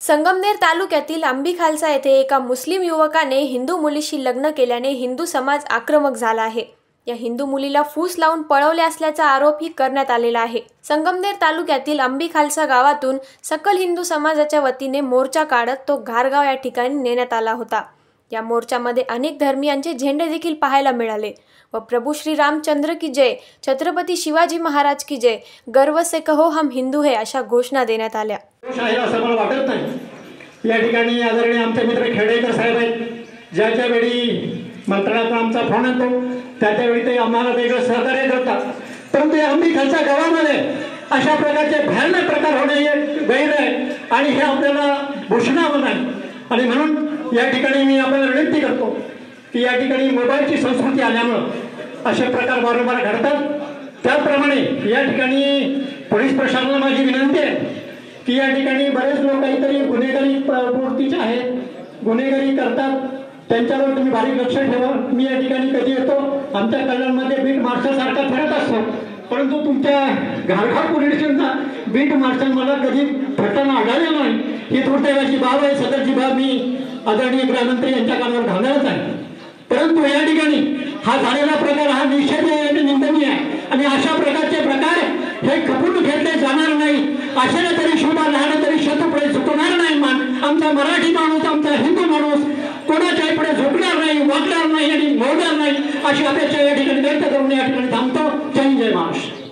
संगमनेर तालुक्यातील आंबीखालसा येथे एका मुस्लिम युवकाने हिंदू मुलीशी लग्न केल्याने हिंदू समाज आक्रमक झाला आहे। या हिंदू मुलीला फूस लावून पळवले असल्याचा आरोपही करण्यात आलेला आहे। संगमनेर तालुक्यातील आंबीखालसा गावातून सकल हिंदू समाजाच्या वतीने मोर्चा काढत तो घारगाव या ठिकाणी नेण्यात आला होता। या मोर्चामध्ये अनेक धर्मियांचे झेंडे देखील पाहायला मिळाले व प्रभू श्री रामचंद्र की जय, छत्रपती शिवाजी महाराज की जय, गर्व से कहो हम हिंदू है अशा घोषणा देण्यात आल्या। असं मला वाटत नाही। या ठिकाणी आदरणीय आमचे मित्र खेडेकर साहेब आहेत, ज्याच्या वेळी मंत्रालयाचा आमचा फोन येतो त्यावेळी ते आम्हाला वेगळं सहकार्य करतात, परंतु या आंबीखालसा गावामध्ये अशा प्रकारचे भयानक प्रकार होणे गैर आहे आणि हे आपल्याला भूषणावं नाही। आणि म्हणून या ठिकाणी मी आपल्याला विनंती करतो की या ठिकाणी मोबाईलची संस्कृती आल्यामुळे असे प्रकार वारंवार घडतात। त्याचप्रमाणे या ठिकाणी पोलीस प्रशासनाला माझी विनंती आहे की या ठिकाणी बरेच लोक काहीतरी गुन्हेगारी प्रवृत्तीचे आहेत, गुन्हेगारी करतात, त्यांच्यावर तुम्ही बारीक लक्ष ठेवा। मी या ठिकाणी कधी येतो आमच्या कल्याणमध्ये बीट मार्शल सारखा फिरत असतो, परंतु तुमच्या घारगाव पोलीस स्टेशनचा बीट मार्शल मला कधी फिरताना आढळलेला नाही। ही दुर्दैवाची बाब आहे। सदरची बाब मी आदरणीय गृहमंत्री यांच्या कानावर घालणारच आहे, परंतु या ठिकाणी हा झालेला प्रकार हा निषेधनीय आणि निंदनीय आहे आणि अशा प्रकारचे प्रकार हे खपून घेतले जाणार नाही। अशाने तरी शोभा लहान तरी शत्रुपुढे झुकणार नाही। आमचा मराठी माणूस, आमचा हिंदू माणूस कोणाच्याही पुढे झुकणार नाही, वागणार नाही आणि मोडणार नाही अशी अपेक्षा या ठिकाणी व्यक्त करून या ठिकाणी थांबतो। जय जय महाराष्ट्र।